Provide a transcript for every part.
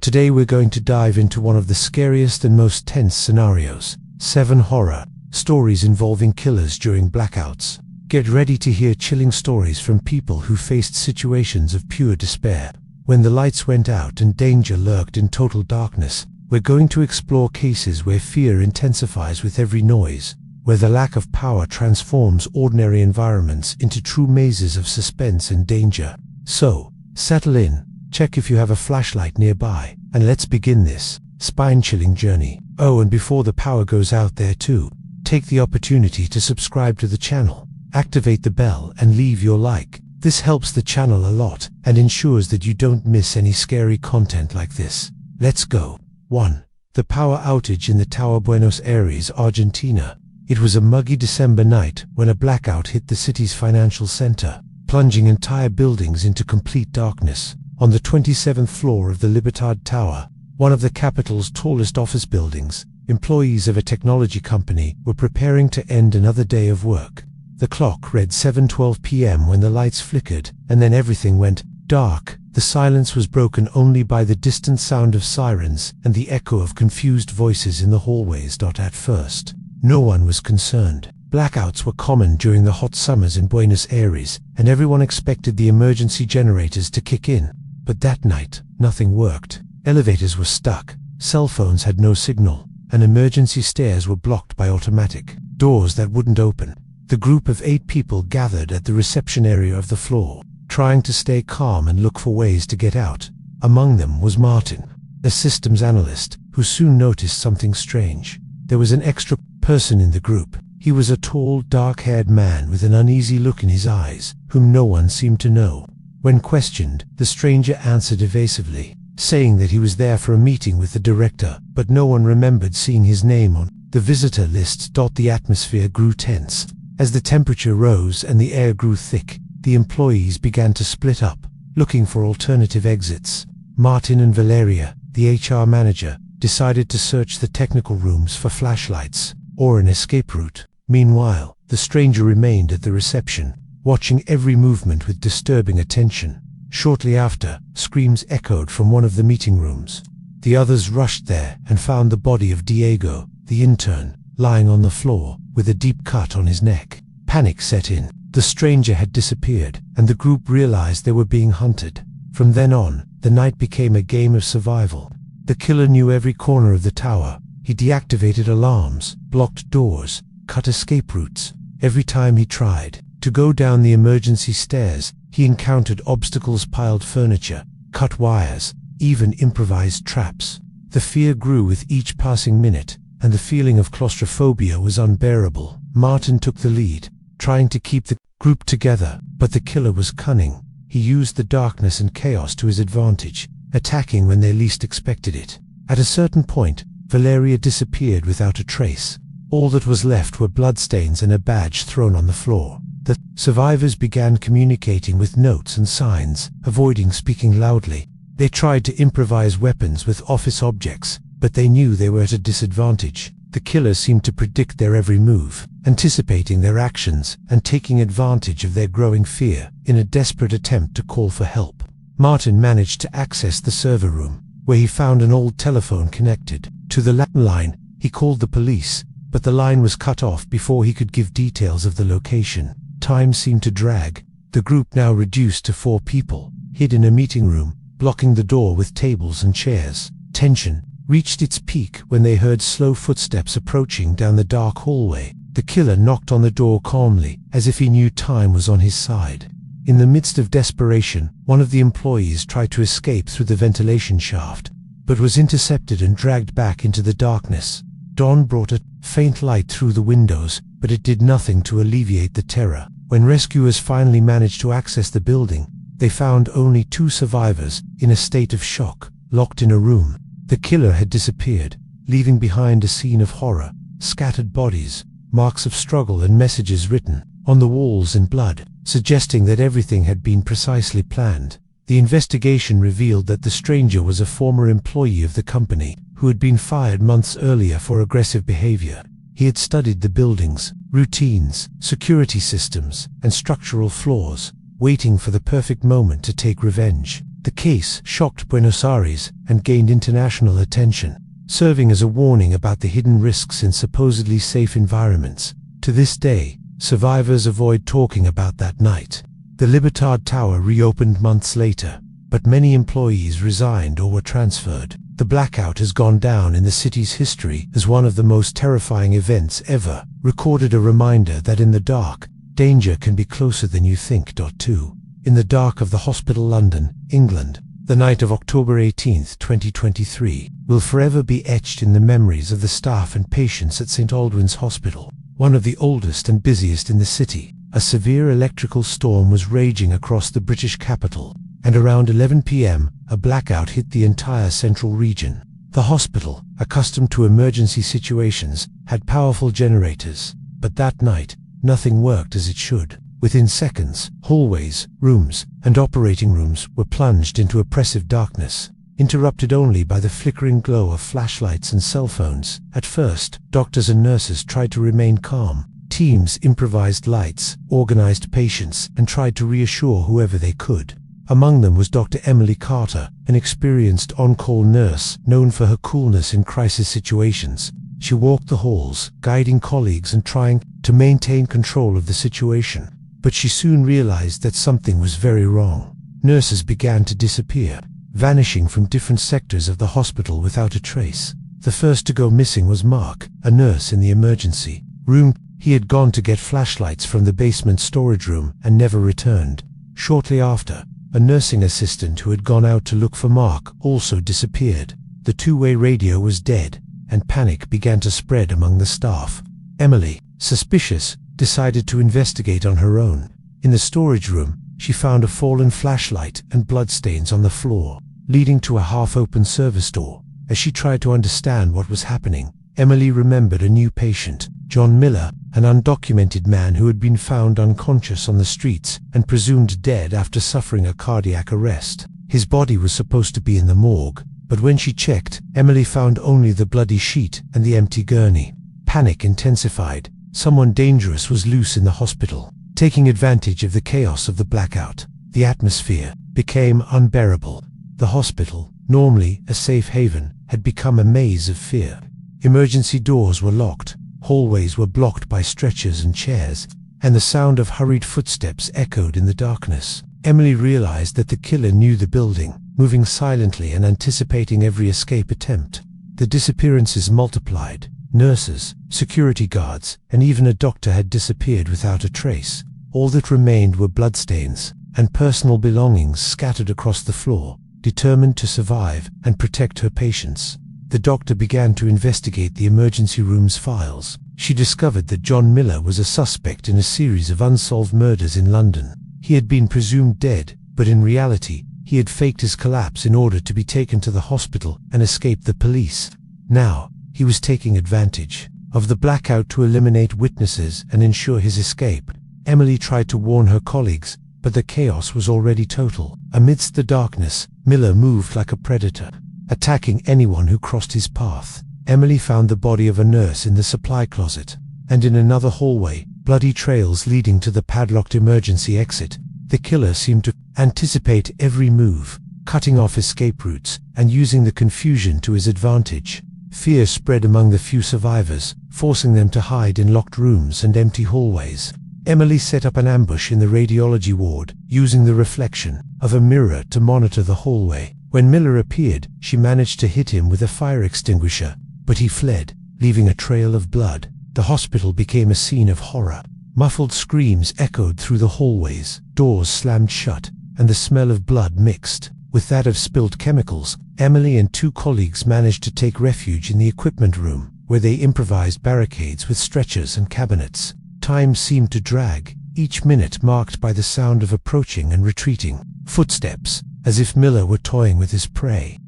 Today we're going to dive into one of the scariest and most tense scenarios: 7 horror stories involving killers during blackouts. Get ready to hear chilling stories from people who faced situations of pure despair. When the lights went out and danger lurked in total darkness, we're going to explore cases where fear intensifies with every noise, where the lack of power transforms ordinary environments into true mazes of suspense and danger. So, settle in, check if you have a flashlight nearby, and let's begin this spine-chilling journey. Oh, and before the power goes out there too, take the opportunity to subscribe to the channel, activate the bell and leave your like. This helps the channel a lot and ensures that you don't miss any scary content like this. Let's go. 1. The power outage in the Tower Buenos Aires, Argentina. It was a muggy December night when a blackout hit the city's financial center, plunging entire buildings into complete darkness. On the 27th floor of the Libertad Tower, one of the capital's tallest office buildings, employees of a technology company were preparing to end another day of work. The clock read 7:12 p.m. when the lights flickered, and then everything went dark. The silence was broken only by the distant sound of sirens and the echo of confused voices in the hallways. At first, no one was concerned. Blackouts were common during the hot summers in Buenos Aires, and everyone expected the emergency generators to kick in. But that night, nothing worked. Elevators were stuck, cell phones had no signal, and emergency stairs were blocked by automatic doors that wouldn't open. The group of 8 people gathered at the reception area of the floor, trying to stay calm and look for ways to get out. Among them was Martin, a systems analyst, who soon noticed something strange. There was an extra person in the group. He was a tall, dark-haired man with an uneasy look in his eyes, whom no one seemed to know. When questioned, the stranger answered evasively, saying that he was there for a meeting with the director, but no one remembered seeing his name on the visitor list. The atmosphere grew tense. As the temperature rose and the air grew thick, the employees began to split up, looking for alternative exits. Martin and Valeria, the HR manager, decided to search the technical rooms for flashlights or an escape route. Meanwhile, the stranger remained at the reception, watching every movement with disturbing attention. Shortly after, screams echoed from one of the meeting rooms. The others rushed there and found the body of Diego, the intern, lying on the floor, with a deep cut on his neck. Panic set in. The stranger had disappeared, and the group realized they were being hunted. From then on, the night became a game of survival. The killer knew every corner of the tower. He deactivated alarms, blocked doors, cut escape routes. Every time he tried to go down the emergency stairs, he encountered obstacles, piled furniture, cut wires, even improvised traps. The fear grew with each passing minute, and the feeling of claustrophobia was unbearable. Martin took the lead, trying to keep the group together, but the killer was cunning. He used the darkness and chaos to his advantage, attacking when they least expected it. At a certain point, Valeria disappeared without a trace. All that was left were bloodstains and a badge thrown on the floor. The survivors began communicating with notes and signs, avoiding speaking loudly. They tried to improvise weapons with office objects, but they knew they were at a disadvantage. The killer seemed to predict their every move, anticipating their actions and taking advantage of their growing fear in a desperate attempt to call for help. Martin managed to access the server room, where he found an old telephone connected to the landline. He called the police, but the line was cut off before he could give details of the location. Time seemed to drag. The group, now reduced to 4 people, hid in a meeting room, blocking the door with tables and chairs. Tension reached its peak when they heard slow footsteps approaching down the dark hallway. The killer knocked on the door calmly, as if he knew time was on his side. In the midst of desperation, one of the employees tried to escape through the ventilation shaft, but was intercepted and dragged back into the darkness. Dawn brought a faint light through the windows, but it did nothing to alleviate the terror. When rescuers finally managed to access the building, they found only 2 survivors, in a state of shock, locked in a room. The killer had disappeared, leaving behind a scene of horror, scattered bodies, marks of struggle and messages written on the walls in blood, suggesting that everything had been precisely planned. The investigation revealed that the stranger was a former employee of the company, who had been fired months earlier for aggressive behavior. He had studied the buildings, routines, security systems, and structural flaws, waiting for the perfect moment to take revenge. The case shocked Buenos Aires and gained international attention, serving as a warning about the hidden risks in supposedly safe environments. To this day, survivors avoid talking about that night. The Libertad Tower reopened months later, but many employees resigned or were transferred. The blackout has gone down in the city's history as one of the most terrifying events ever recorded, a reminder that in the dark, danger can be closer than you think. 2. In the dark of the hospital, London, England, the night of October 18, 2023, will forever be etched in the memories of the staff and patients at St. Aldwyn's Hospital, one of the oldest and busiest in the city. A severe electrical storm was raging across the British capital, and around 11 p.m., a blackout hit the entire central region. The hospital, accustomed to emergency situations, had powerful generators, but that night, nothing worked as it should. Within seconds, hallways, rooms, and operating rooms were plunged into oppressive darkness, interrupted only by the flickering glow of flashlights and cell phones. At first, doctors and nurses tried to remain calm. Teams improvised lights, organized patients, and tried to reassure whoever they could. Among them was Dr. Emily Carter, an experienced on-call nurse known for her coolness in crisis situations. She walked the halls, guiding colleagues and trying to maintain control of the situation. But she soon realized that something was very wrong. Nurses began to disappear, vanishing from different sectors of the hospital without a trace. The first to go missing was Mark, a nurse in the emergency room. He had gone to get flashlights from the basement storage room and never returned. Shortly after, a nursing assistant who had gone out to look for Mark also disappeared. The two-way radio was dead, and panic began to spread among the staff. Emily, suspicious, decided to investigate on her own. In the storage room, she found a fallen flashlight and bloodstains on the floor, leading to a half-open service door. As she tried to understand what was happening, Emily remembered a new patient, John Miller, an undocumented man who had been found unconscious on the streets and presumed dead after suffering a cardiac arrest. His body was supposed to be in the morgue, but when she checked, Emily found only the bloody sheet and the empty gurney. Panic intensified. Someone dangerous was loose in the hospital, taking advantage of the chaos of the blackout. The atmosphere became unbearable. The hospital, normally a safe haven, had become a maze of fear. Emergency doors were locked, hallways were blocked by stretchers and chairs, and the sound of hurried footsteps echoed in the darkness. Emily realized that the killer knew the building, moving silently and anticipating every escape attempt. The disappearances multiplied. Nurses, security guards, and even a doctor had disappeared without a trace. All that remained were bloodstains and personal belongings scattered across the floor. Determined to survive and protect her patients, the doctor began to investigate the emergency room's files. She discovered that John Miller was a suspect in a series of unsolved murders in London. He had been presumed dead, but in reality, he had faked his collapse in order to be taken to the hospital and escape the police. Now, he was taking advantage of the blackout to eliminate witnesses and ensure his escape. Emily tried to warn her colleagues, but the chaos was already total. Amidst the darkness, Miller moved like a predator, attacking anyone who crossed his path. Emily found the body of a nurse in the supply closet, and in another hallway, bloody trails leading to the padlocked emergency exit. The killer seemed to anticipate every move, cutting off escape routes and using the confusion to his advantage. Fear spread among the few survivors, forcing them to hide in locked rooms and empty hallways. Emily set up an ambush in the radiology ward, using the reflection of a mirror to monitor the hallway. When Miller appeared, she managed to hit him with a fire extinguisher, but he fled, leaving a trail of blood. The hospital became a scene of horror. Muffled screams echoed through the hallways, doors slammed shut, and the smell of blood mixed with that of spilled chemicals. Emily and two colleagues managed to take refuge in the equipment room, where they improvised barricades with stretchers and cabinets. Time seemed to drag, each minute marked by the sound of approaching and retreating footsteps, as if Miller were toying with his prey.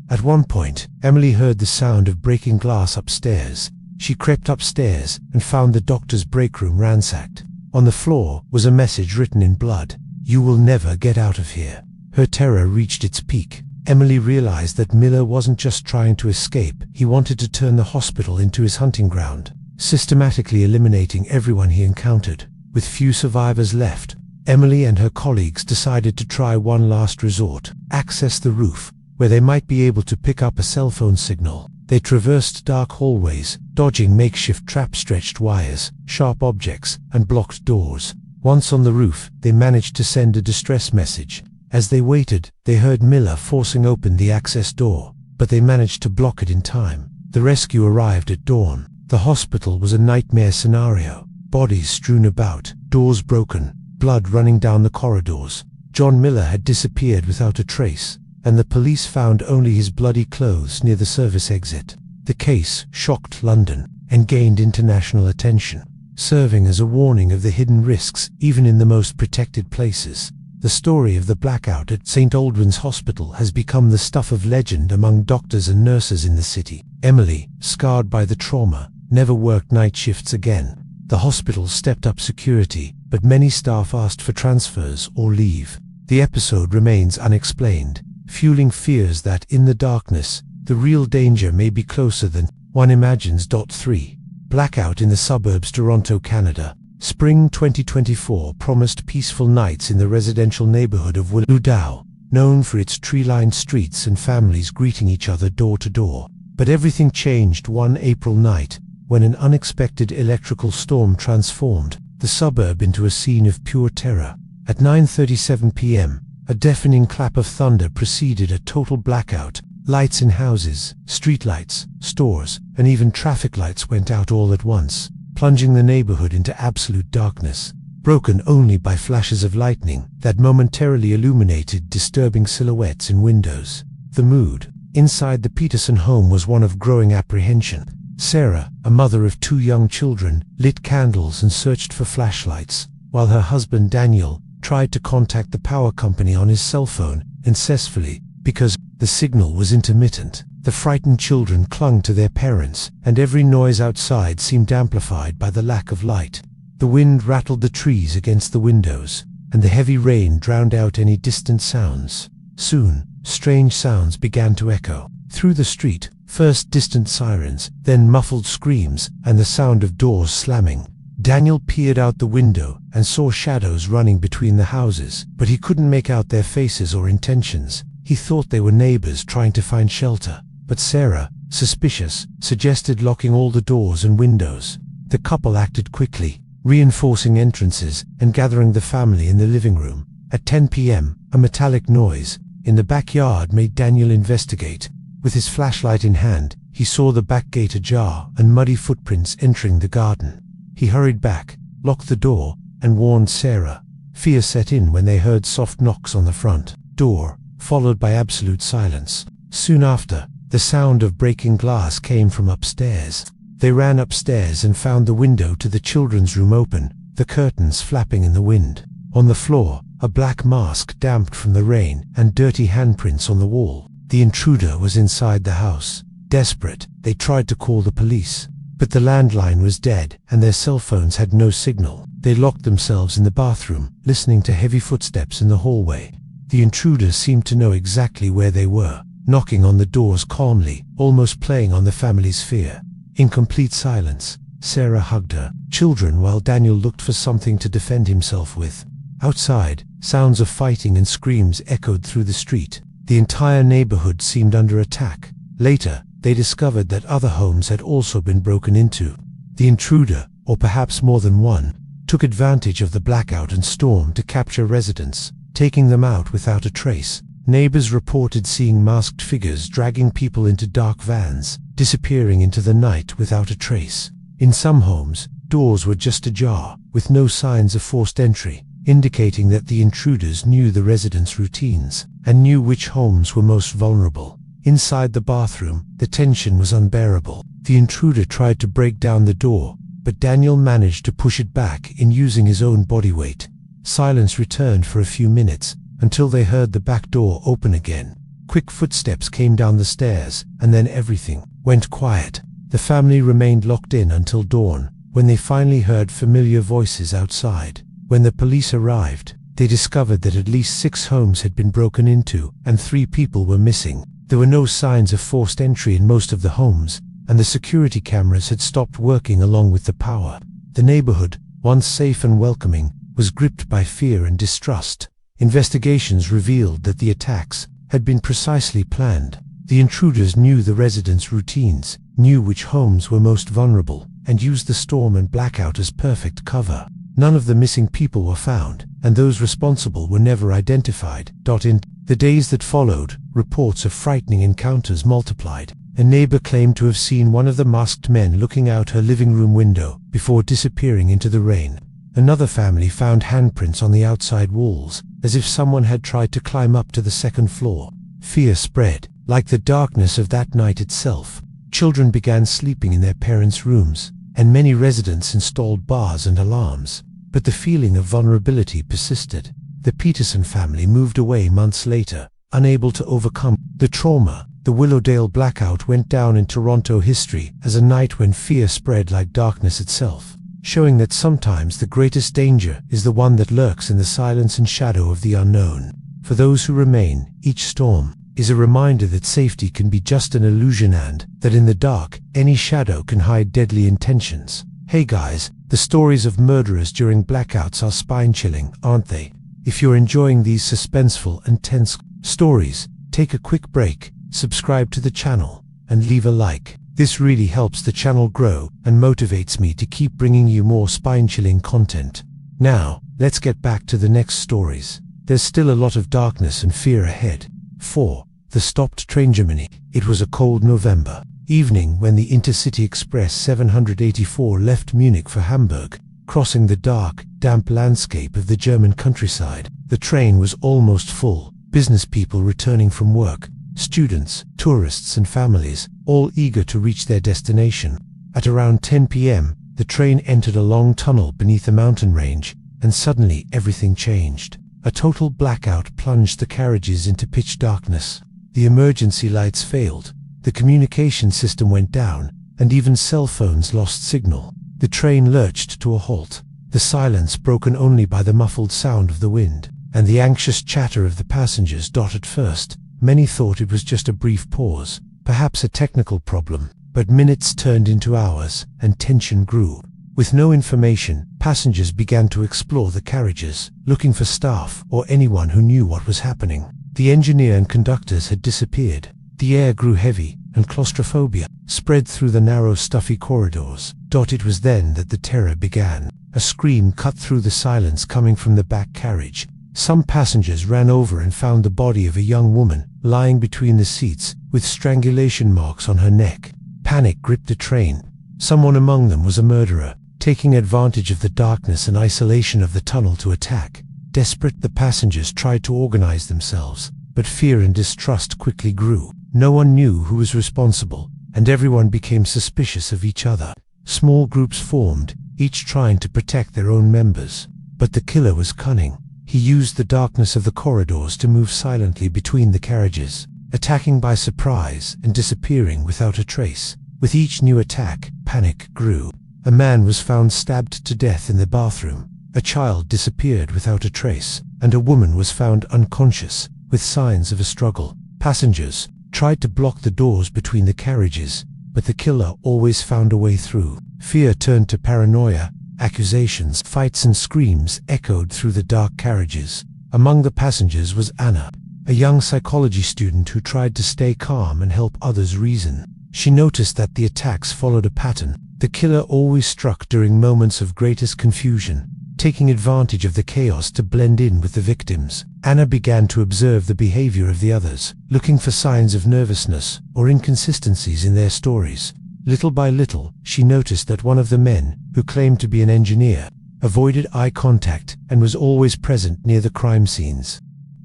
At one point, Emily heard the sound of breaking glass upstairs. She crept upstairs and found the doctor's break room ransacked. On the floor was a message written in blood: "You will never get out of here." Her terror reached its peak. Emily realized that Miller wasn't just trying to escape, he wanted to turn the hospital into his hunting ground, systematically eliminating everyone he encountered. With few survivors left, Emily and her colleagues decided to try one last resort: access the roof, where they might be able to pick up a cell phone signal. They traversed dark hallways, dodging makeshift trap-stretched wires, sharp objects, and blocked doors. Once on the roof, they managed to send a distress message. As they waited, they heard Miller forcing open the access door, but they managed to block it in time. The rescue arrived at dawn. The hospital was a nightmare scenario. Bodies strewn about, doors broken, blood running down the corridors. John Miller had disappeared without a trace, and the police found only his bloody clothes near the service exit. The case shocked London and gained international attention, serving as a warning of the hidden risks even in the most protected places. The story of the blackout at St. Aldwyn's Hospital has become the stuff of legend among doctors and nurses in the city. Emily, scarred by the trauma, never worked night shifts again. The hospital stepped up security, but many staff asked for transfers or leave. The episode remains unexplained, fueling fears that, in the darkness, the real danger may be closer than one imagines. 3. Blackout in the suburbs, Toronto, Canada. Spring 2024 promised peaceful nights in the residential neighborhood of Willowdale, known for its tree-lined streets and families greeting each other door to door. But everything changed one April night, when an unexpected electrical storm transformed the suburb into a scene of pure terror. At 9:37 p.m., a deafening clap of thunder preceded a total blackout. Lights in houses, streetlights, stores, and even traffic lights went out all at once, plunging the neighborhood into absolute darkness, broken only by flashes of lightning that momentarily illuminated disturbing silhouettes in windows. The mood inside the Peterson home was one of growing apprehension. Sarah, a mother of 2 young children, lit candles and searched for flashlights, while her husband Daniel tried to contact the power company on his cell phone, unsuccessfully, because the signal was intermittent. The frightened children clung to their parents, and every noise outside seemed amplified by the lack of light. The wind rattled the trees against the windows, and the heavy rain drowned out any distant sounds. Soon, strange sounds began to echo through the street, first distant sirens, then muffled screams, and the sound of doors slamming. Daniel peered out the window and saw shadows running between the houses, but he couldn't make out their faces or intentions. He thought they were neighbors trying to find shelter. But Sarah, suspicious, suggested locking all the doors and windows. The couple acted quickly, reinforcing entrances and gathering the family in the living room. At 10 p.m., a metallic noise in the backyard made Daniel investigate. With his flashlight in hand, he saw the back gate ajar and muddy footprints entering the garden. He hurried back, locked the door, and warned Sarah. Fear set in when they heard soft knocks on the front door, followed by absolute silence. Soon after, the sound of breaking glass came from upstairs. They ran upstairs and found the window to the children's room open, the curtains flapping in the wind. On the floor, a black mask damp from the rain and dirty handprints on the wall. The intruder was inside the house. Desperate, they tried to call the police, but the landline was dead and their cell phones had no signal. They locked themselves in the bathroom, listening to heavy footsteps in the hallway. The intruder seemed to know exactly where they were, knocking on the doors calmly, almost playing on the family's fear. In complete silence, Sarah hugged her children while Daniel looked for something to defend himself with. Outside, sounds of fighting and screams echoed through the street. The entire neighborhood seemed under attack. Later, they discovered that other homes had also been broken into. The intruder, or perhaps more than one, took advantage of the blackout and storm to capture residents, taking them out without a trace. Neighbors reported seeing masked figures dragging people into dark vans, disappearing into the night without a trace. In some homes, doors were just ajar, with no signs of forced entry, indicating that the intruders knew the residents' routines and knew which homes were most vulnerable. Inside the bathroom, the tension was unbearable. The intruder tried to break down the door, but Daniel managed to push it back in using his own body weight. Silence returned for a few minutes, until they heard the back door open again. Quick footsteps came down the stairs, and then everything went quiet. The family remained locked in until dawn, when they finally heard familiar voices outside. When the police arrived, they discovered that at least 6 homes had been broken into, and 3 people were missing. There were no signs of forced entry in most of the homes, and the security cameras had stopped working along with the power. The neighborhood, once safe and welcoming, was gripped by fear and distrust. Investigations revealed that the attacks had been precisely planned. The intruders knew the residents' routines, knew which homes were most vulnerable, and used the storm and blackout as perfect cover. None of the missing people were found, and those responsible were never identified. In the days that followed, reports of frightening encounters multiplied. A neighbor claimed to have seen one of the masked men looking out her living room window before disappearing into the rain. Another family found handprints on the outside walls, as if someone had tried to climb up to the second floor. Fear spread, like the darkness of that night itself. Children began sleeping in their parents' rooms, and many residents installed bars and alarms. But the feeling of vulnerability persisted. The Peterson family moved away months later, unable to overcome the trauma. The Willowdale blackout went down in Toronto history as a night when fear spread like darkness itself, showing that sometimes the greatest danger is the one that lurks in the silence and shadow of the unknown. For those who remain, each storm is a reminder that safety can be just an illusion and that in the dark, any shadow can hide deadly intentions. Hey guys, the stories of murderers during blackouts are spine-chilling, aren't they? If you're enjoying these suspenseful and tense stories, take a quick break, subscribe to the channel, and leave a like. This really helps the channel grow and motivates me to keep bringing you more spine-chilling content. Now, let's get back to the next stories. There's still a lot of darkness and fear ahead. 4. The stopped train. Germany. It was a cold November evening when the Intercity Express 784 left Munich for Hamburg, crossing the dark, damp landscape of the German countryside. The train was almost full, business people returning from work, students, tourists and families, all eager to reach their destination. At around 10 p.m., the train entered a long tunnel beneath a mountain range, and suddenly everything changed. A total blackout plunged the carriages into pitch darkness. The emergency lights failed, the communication system went down, and even cell phones lost signal. The train lurched to a halt, the silence broken only by the muffled sound of the wind, and the anxious chatter of the passengers. At first, many thought it was just a brief pause, perhaps a technical problem, but minutes turned into hours, and tension grew. With no information, passengers began to explore the carriages, looking for staff or anyone who knew what was happening. The engineer and conductors had disappeared. The air grew heavy, and claustrophobia spread through the narrow, stuffy corridors. It was then that the terror began. A scream cut through the silence coming from the back carriage. Some passengers ran over and found the body of a young woman, lying between the seats, with strangulation marks on her neck. Panic gripped the train. Someone among them was a murderer, taking advantage of the darkness and isolation of the tunnel to attack. Desperate, the passengers tried to organize themselves, but fear and distrust quickly grew. No one knew who was responsible, and everyone became suspicious of each other. Small groups formed, each trying to protect their own members. But the killer was cunning. He used the darkness of the corridors to move silently between the carriages, attacking by surprise and disappearing without a trace. With each new attack, panic grew. A man was found stabbed to death in the bathroom, a child disappeared without a trace, and a woman was found unconscious, with signs of a struggle. Passengers tried to block the doors between the carriages, but the killer always found a way through. Fear turned to paranoia. Accusations, fights and screams echoed through the dark carriages. Among the passengers was Anna, a young psychology student who tried to stay calm and help others reason. She noticed that the attacks followed a pattern. The killer always struck during moments of greatest confusion, taking advantage of the chaos to blend in with the victims. Anna began to observe the behavior of the others, looking for signs of nervousness or inconsistencies in their stories. Little by little, she noticed that one of the men, who claimed to be an engineer, avoided eye contact and was always present near the crime scenes.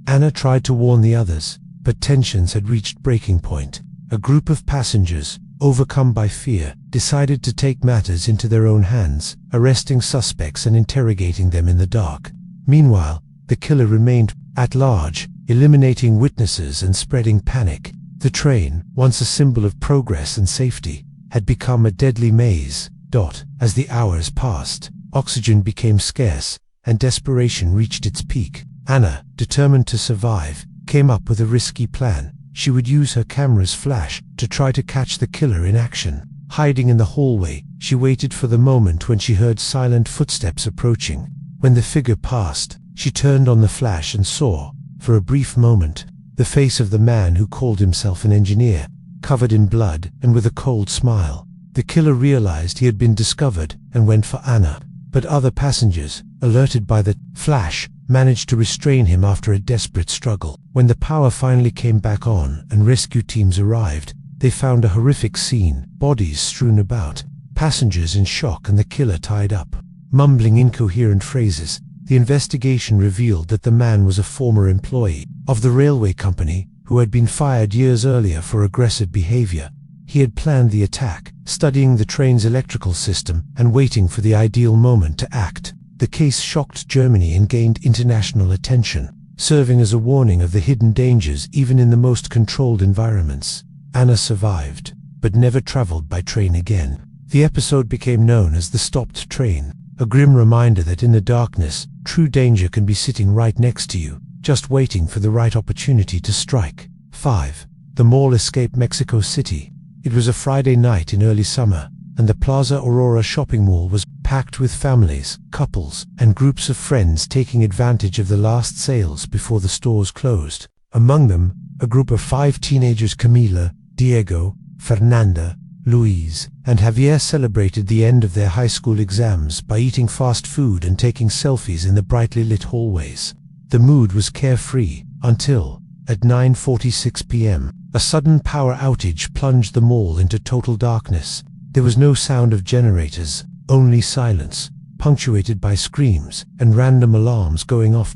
Anna tried to warn the others, but tensions had reached breaking point. A group of passengers, overcome by fear, decided to take matters into their own hands, arresting suspects and interrogating them in the dark. Meanwhile, the killer remained at large, eliminating witnesses and spreading panic. The train, once a symbol of progress and safety, had become a deadly maze. As the hours passed, oxygen became scarce, and desperation reached its peak. Anna, determined to survive, came up with a risky plan. She would use her camera's flash to try to catch the killer in action. Hiding in the hallway, she waited for the moment when she heard silent footsteps approaching. When the figure passed, she turned on the flash and saw, for a brief moment, the face of the man who called himself an engineer, covered in blood and with a cold smile. The killer realized he had been discovered and went for Anna, but other passengers, alerted by the flash, managed to restrain him after a desperate struggle. When the power finally came back on and rescue teams arrived, they found a horrific scene, bodies strewn about, passengers in shock and the killer tied up. Mumbling incoherent phrases, the investigation revealed that the man was a former employee of the railway company who had been fired years earlier for aggressive behavior. He had planned the attack, studying the train's electrical system and waiting for the ideal moment to act. The case shocked Germany and gained international attention, serving as a warning of the hidden dangers even in the most controlled environments. Anna survived, but never traveled by train again. The episode became known as the stopped train, a grim reminder that in the darkness, true danger can be sitting right next to you, just waiting for the right opportunity to strike. 5. The mall escaped Mexico City. It was a Friday night in early summer, and the Plaza Aurora shopping mall was packed with families, couples, and groups of friends taking advantage of the last sales before the stores closed. Among them, a group of 5 teenagers, Camila, Diego, Fernanda, Luis, and Javier, celebrated the end of their high school exams by eating fast food and taking selfies in the brightly lit hallways. The mood was carefree until, at 9:46 p.m., a sudden power outage plunged the mall into total darkness. There was no sound of generators, only silence, punctuated by screams and random alarms going off.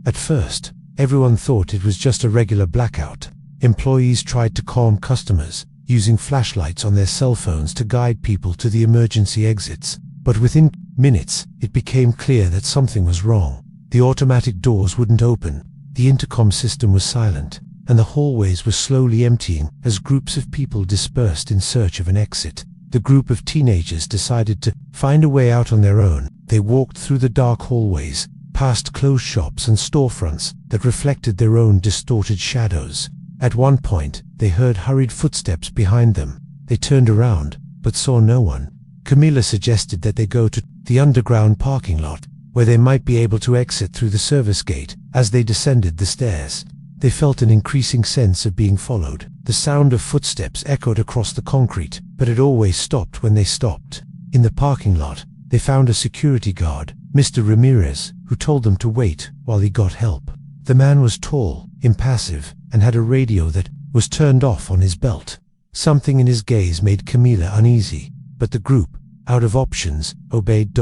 At first, everyone thought it was just a regular blackout. Employees tried to calm customers, using flashlights on their cell phones to guide people to the emergency exits. But within minutes, it became clear that something was wrong. The automatic doors wouldn't open, the intercom system was silent, and the hallways were slowly emptying as groups of people dispersed in search of an exit. The group of teenagers decided to find a way out on their own. They walked through the dark hallways, past closed shops and storefronts that reflected their own distorted shadows. At one point, they heard hurried footsteps behind them. They turned around, but saw no one. Camila suggested that they go to the underground parking lot, where they might be able to exit through the service gate. As they descended the stairs, they felt an increasing sense of being followed. The sound of footsteps echoed across the concrete, but it always stopped when they stopped. In the parking lot, they found a security guard, Mr. Ramirez, who told them to wait while he got help. The man was tall, impassive, and had a radio that was turned off on his belt. Something in his gaze made Camila uneasy, but the group, out of options, obeyed.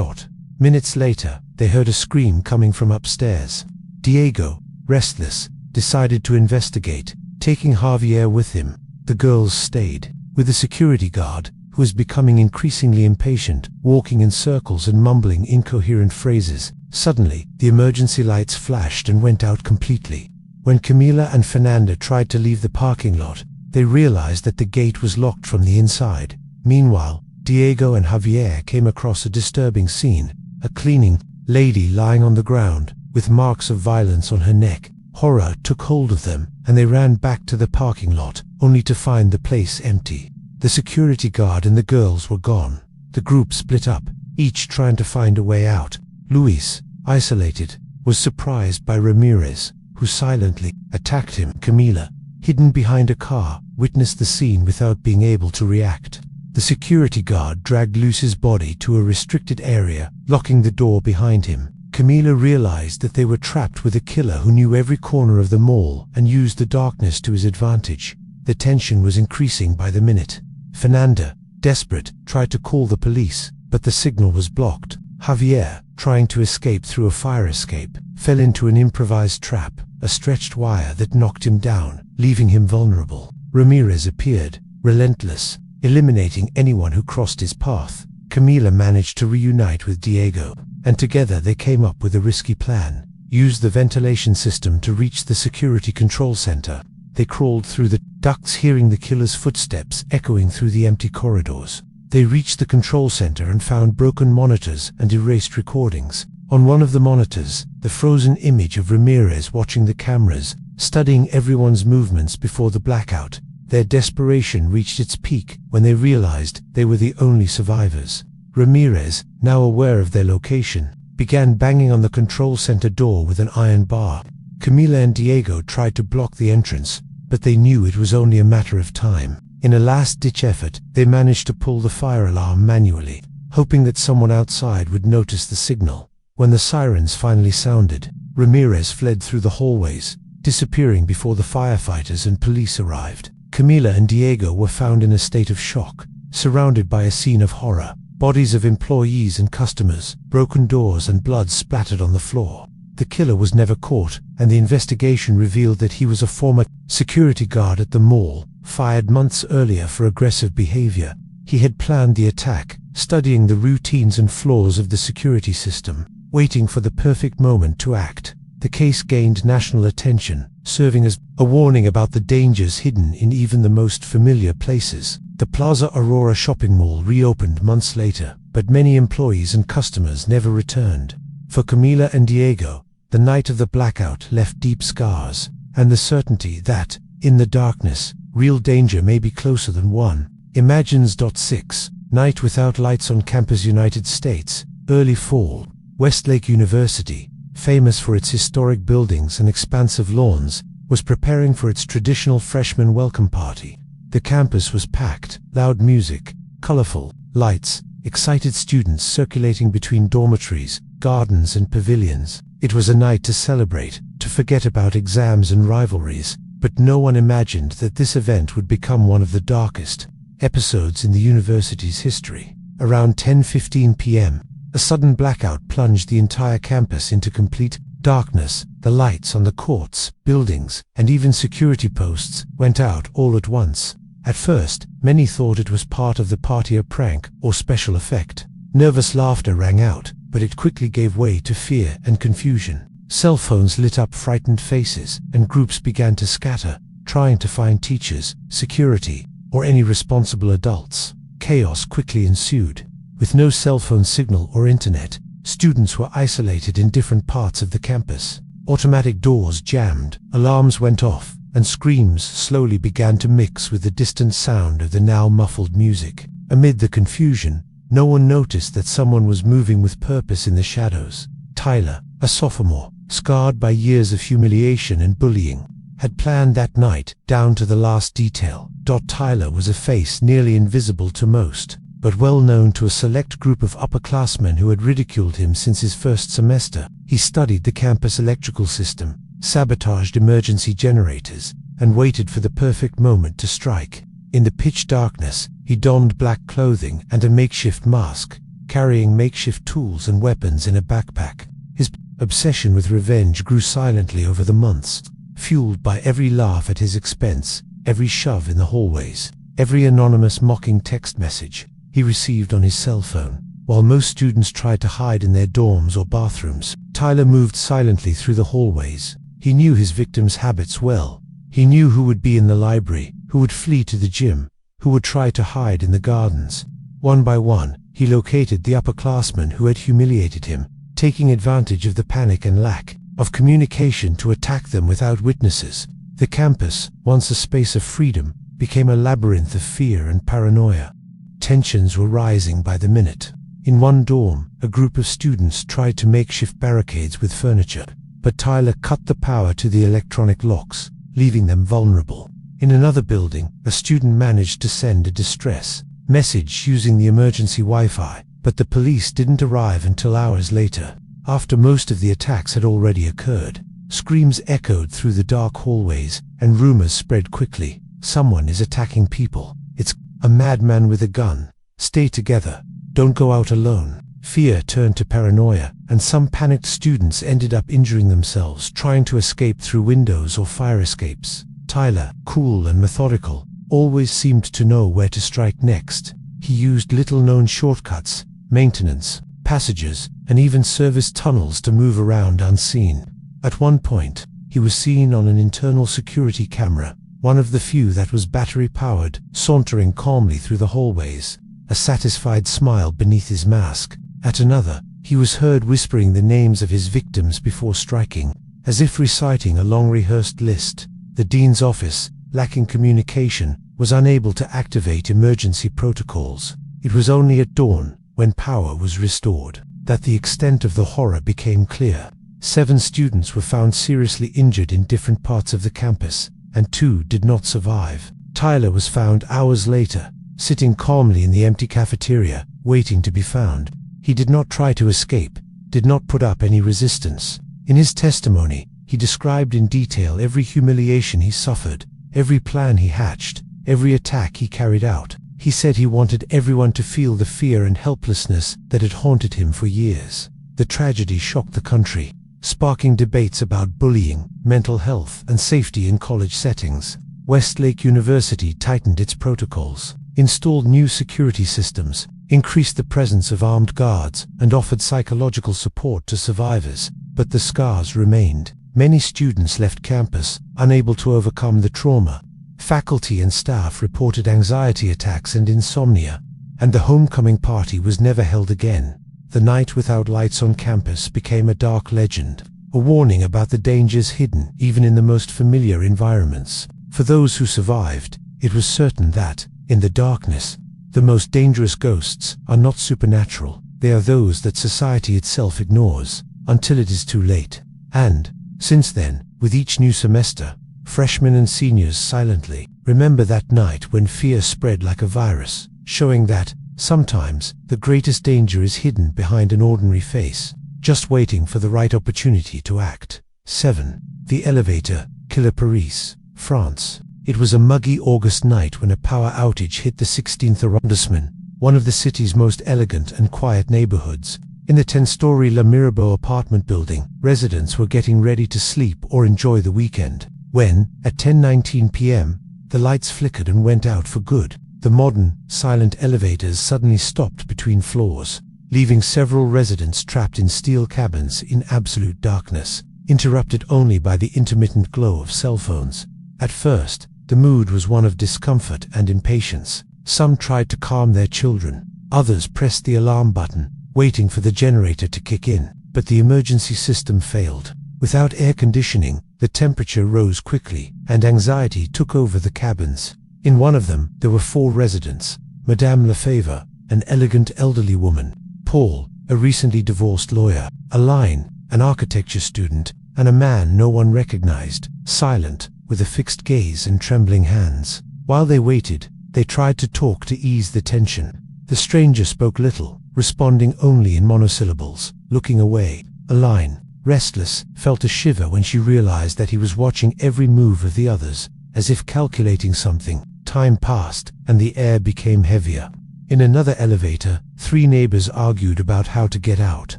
Minutes later, they heard a scream coming from upstairs. Diego, restless, decided to investigate, taking Javier with him. The girls stayed, with the security guard, who was becoming increasingly impatient, walking in circles and mumbling incoherent phrases. Suddenly, the emergency lights flashed and went out completely. When Camila and Fernanda tried to leave the parking lot, they realized that the gate was locked from the inside. Meanwhile, Diego and Javier came across a disturbing scene. A cleaning lady lying on the ground, with marks of violence on her neck. Horror took hold of them, and they ran back to the parking lot, only to find the place empty. The security guard and the girls were gone. The group split up, each trying to find a way out. Luis, isolated, was surprised by Ramirez, who silently attacked him. Camila, hidden behind a car, witnessed the scene without being able to react. The security guard dragged Luis's body to a restricted area, locking the door behind him. Camila realized that they were trapped with a killer who knew every corner of the mall and used the darkness to his advantage. The tension was increasing by the minute. Fernanda, desperate, tried to call the police, but the signal was blocked. Javier, trying to escape through a fire escape, fell into an improvised trap, a stretched wire that knocked him down, leaving him vulnerable. Ramirez appeared, relentless, eliminating anyone who crossed his path. Camila managed to reunite with Diego, and together they came up with a risky plan. Used the ventilation system to reach the security control center. They crawled through the ducts, hearing the killer's footsteps echoing through the empty corridors. They reached the control center and found broken monitors and erased recordings. On one of the monitors, the frozen image of Ramirez watching the cameras, studying everyone's movements before the blackout. Their desperation reached its peak when they realized they were the only survivors. Ramirez, now aware of their location, began banging on the control center door with an iron bar. Camila and Diego tried to block the entrance, but they knew it was only a matter of time. In a last-ditch effort, they managed to pull the fire alarm manually, hoping that someone outside would notice the signal. When the sirens finally sounded, Ramirez fled through the hallways, disappearing before the firefighters and police arrived. Camila and Diego were found in a state of shock, surrounded by a scene of horror. Bodies of employees and customers, broken doors and blood splattered on the floor. The killer was never caught, and the investigation revealed that he was a former security guard at the mall, fired months earlier for aggressive behavior. He had planned the attack, studying the routines and flaws of the security system, waiting for the perfect moment to act. The case gained national attention, serving as a warning about the dangers hidden in even the most familiar places. The Plaza Aurora shopping mall reopened months later, but many employees and customers never returned. For Camila and Diego, the night of the blackout left deep scars, and the certainty that, in the darkness, real danger may be closer than one imagines. 6. Night without lights on campus. United States, early fall. Westlake University, famous for its historic buildings and expansive lawns, was preparing for its traditional freshman welcome party. The campus was packed, loud music, colorful lights, excited students circulating between dormitories, gardens and pavilions. It was a night to celebrate, to forget about exams and rivalries, but no one imagined that this event would become one of the darkest episodes in the university's history. Around 10:15 p.m., a sudden blackout plunged the entire campus into complete darkness. The lights on the courts, buildings, and even security posts went out all at once. At first, many thought it was part of the party, a prank or special effect. Nervous laughter rang out, but it quickly gave way to fear and confusion. Cell phones lit up frightened faces, and groups began to scatter, trying to find teachers, security, or any responsible adults. Chaos quickly ensued. With no cell phone signal or internet, students were isolated in different parts of the campus. Automatic doors jammed, alarms went off, and screams slowly began to mix with the distant sound of the now muffled music. Amid the confusion, no one noticed that someone was moving with purpose in the shadows. Tyler, a sophomore, scarred by years of humiliation and bullying, had planned that night down to the last detail. Tyler was a face nearly invisible to most, but well known to a select group of upperclassmen who had ridiculed him since his first semester. He studied the campus electrical system, sabotaged emergency generators, and waited for the perfect moment to strike. In the pitch darkness, he donned black clothing and a makeshift mask, carrying makeshift tools and weapons in a backpack. His obsession with revenge grew silently over the months, fueled by every laugh at his expense, every shove in the hallways, every anonymous mocking text message he received on his cell phone. While most students tried to hide in their dorms or bathrooms, Tyler moved silently through the hallways. He knew his victims' habits well. He knew who would be in the library, who would flee to the gym, who would try to hide in the gardens. One by one, he located the upperclassmen who had humiliated him, taking advantage of the panic and lack of communication to attack them without witnesses. The campus, once a space of freedom, became a labyrinth of fear and paranoia. Tensions were rising by the minute. In one dorm, a group of students tried to makeshift barricades with furniture, but Tyler cut the power to the electronic locks, leaving them vulnerable. In another building, a student managed to send a distress message using the emergency Wi-Fi, but the police didn't arrive until hours later, after most of the attacks had already occurred. Screams echoed through the dark hallways, and rumors spread quickly. Someone is attacking people. It's a madman with a gun. Stay together. Don't go out alone. Fear turned to paranoia, and some panicked students ended up injuring themselves trying to escape through windows or fire escapes. Tyler, cool and methodical, always seemed to know where to strike next. He used little-known shortcuts, maintenance, passages, and even service tunnels to move around unseen. At one point, he was seen on an internal security camera, one of the few that was battery-powered, sauntering calmly through the hallways, a satisfied smile beneath his mask. At another, he was heard whispering the names of his victims before striking, as if reciting a long-rehearsed list. The dean's office, lacking communication, was unable to activate emergency protocols. It was only at dawn, when power was restored, that the extent of the horror became clear. 7 students were found seriously injured in different parts of the campus, and 2 did not survive. Tyler was found hours later, sitting calmly in the empty cafeteria, waiting to be found. He did not try to escape, did not put up any resistance. In his testimony, he described in detail every humiliation he suffered, every plan he hatched, every attack he carried out. He said he wanted everyone to feel the fear and helplessness that had haunted him for years. The tragedy shocked the country, sparking debates about bullying, mental health, and safety in college settings. Westlake University tightened its protocols, installed new security systems, increased the presence of armed guards, and offered psychological support to survivors, but the scars remained. Many students left campus, unable to overcome the trauma. Faculty and staff reported anxiety attacks and insomnia, and the homecoming party was never held again. The night without lights on campus became a dark legend, a warning about the dangers hidden even in the most familiar environments. For those who survived, it was certain that, in the darkness, the most dangerous ghosts are not supernatural. They are those that society itself ignores, until it is too late. And, since then, with each new semester, freshmen and seniors silently remember that night when fear spread like a virus, showing that, sometimes, the greatest danger is hidden behind an ordinary face, just waiting for the right opportunity to act. 7. The Elevator Killer. Paris, France. It was a muggy August night when a power outage hit the 16th arrondissement, one of the city's most elegant and quiet neighborhoods. In the 10-story La Mirabeau apartment building, residents were getting ready to sleep or enjoy the weekend, when, at 10:19 p.m., the lights flickered and went out for good. The modern, silent elevators suddenly stopped between floors, leaving several residents trapped in steel cabins in absolute darkness, interrupted only by the intermittent glow of cell phones. At first, the mood was one of discomfort and impatience. Some tried to calm their children, others pressed the alarm button, waiting for the generator to kick in, but the emergency system failed. Without air conditioning, the temperature rose quickly, and anxiety took over the cabins. In one of them, there were 4 residents: Madame Lefebvre, an elegant elderly woman; Paul, a recently divorced lawyer; Aline, an architecture student; and a man no one recognized, silent, with a fixed gaze and trembling hands. While they waited, they tried to talk to ease the tension. The stranger spoke little, responding only in monosyllables, looking away. Aline, restless, felt a shiver when she realized that he was watching every move of the others, as if calculating something. Time passed, and the air became heavier. In another elevator, 3 neighbors argued about how to get out,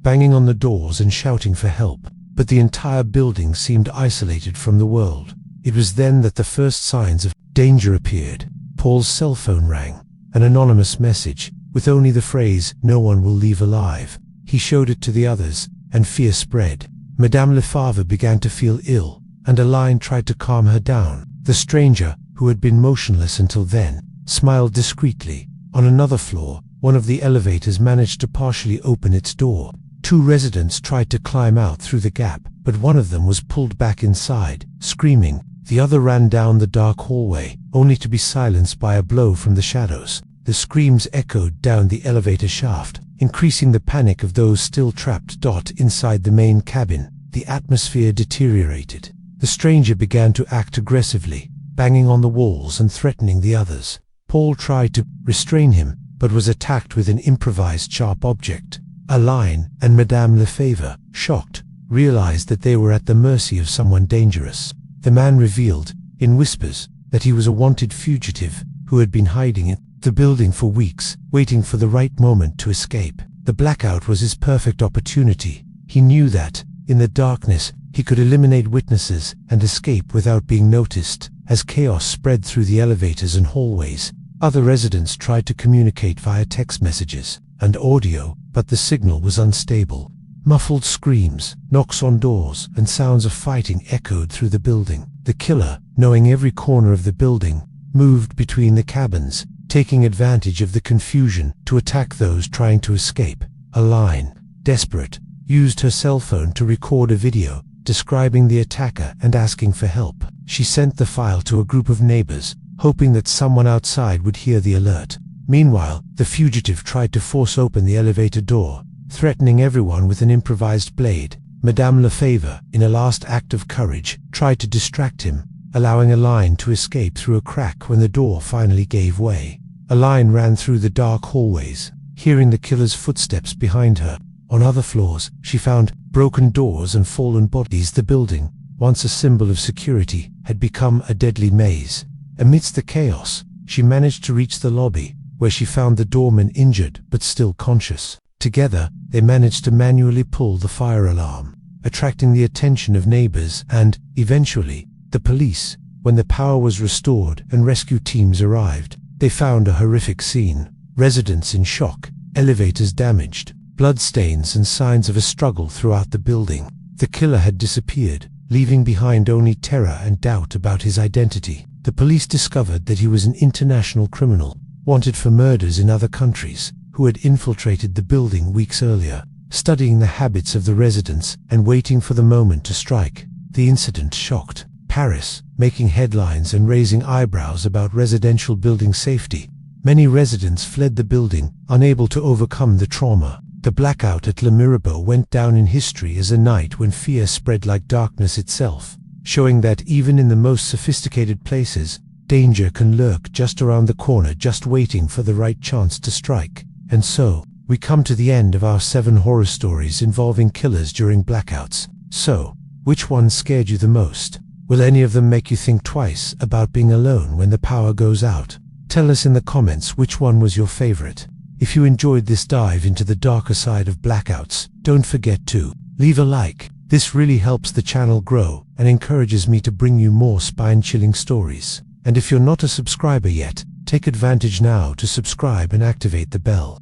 banging on the doors and shouting for help, but the entire building seemed isolated from the world. It was then that the first signs of danger appeared. Paul's cell phone rang, an anonymous message, with only the phrase, "No one will leave alive." He showed it to the others, and fear spread. Madame Lefebvre began to feel ill, and Aline tried to calm her down. The stranger, who had been motionless until then, smiled discreetly. On another floor, one of the elevators managed to partially open its door. 2 residents tried to climb out through the gap, but one of them was pulled back inside, screaming. The other ran down the dark hallway, only to be silenced by a blow from the shadows. The screams echoed down the elevator shaft, increasing the panic of those still trapped. Inside the main cabin, the atmosphere deteriorated. The stranger began to act aggressively, banging on the walls and threatening the others. Paul tried to restrain him, but was attacked with an improvised sharp object. Aline and Madame Lefebvre, shocked, realized that they were at the mercy of someone dangerous. The man revealed, in whispers, that he was a wanted fugitive who had been hiding in the building for weeks, waiting for the right moment to escape. The blackout was his perfect opportunity. He knew that, in the darkness, he could eliminate witnesses and escape without being noticed. As chaos spread through the elevators and hallways, other residents tried to communicate via text messages and audio, but the signal was unstable. Muffled screams, knocks on doors, and sounds of fighting echoed through the building. The killer, knowing every corner of the building, moved between the cabins, taking advantage of the confusion to attack those trying to escape. Aline, desperate, used her cell phone to record a video, describing the attacker and asking for help. She sent the file to a group of neighbors, hoping that someone outside would hear the alert. Meanwhile, the fugitive tried to force open the elevator door, threatening everyone with an improvised blade. Madame Lefebvre, in a last act of courage, tried to distract him, allowing Aline to escape through a crack when the door finally gave way. Aline ran through the dark hallways, hearing the killer's footsteps behind her. On other floors, she found broken doors and fallen bodies. The building, once a symbol of security, had become a deadly maze. Amidst the chaos, she managed to reach the lobby, where she found the doorman injured but still conscious. Together, they managed to manually pull the fire alarm, attracting the attention of neighbors and, eventually, the police. When the power was restored and rescue teams arrived, they found a horrific scene. Residents in shock, elevators damaged, bloodstains and signs of a struggle throughout the building. The killer had disappeared, leaving behind only terror and doubt about his identity. The police discovered that he was an international criminal, wanted for murders in other countries, who had infiltrated the building weeks earlier, studying the habits of the residents and waiting for the moment to strike. The incident shocked Paris, making headlines and raising eyebrows about residential building safety. Many residents fled the building, unable to overcome the trauma. The blackout at Le Mirabeau went down in history as a night when fear spread like darkness itself, showing that even in the most sophisticated places, danger can lurk just around the corner, just waiting for the right chance to strike. And so, we come to the end of our 7 horror stories involving killers during blackouts. So, which one scared you the most? Will any of them make you think twice about being alone when the power goes out? Tell us in the comments which one was your favorite. If you enjoyed this dive into the darker side of blackouts, don't forget to leave a like. This really helps the channel grow and encourages me to bring you more spine-chilling stories. And if you're not a subscriber yet, take advantage now to subscribe and activate the bell.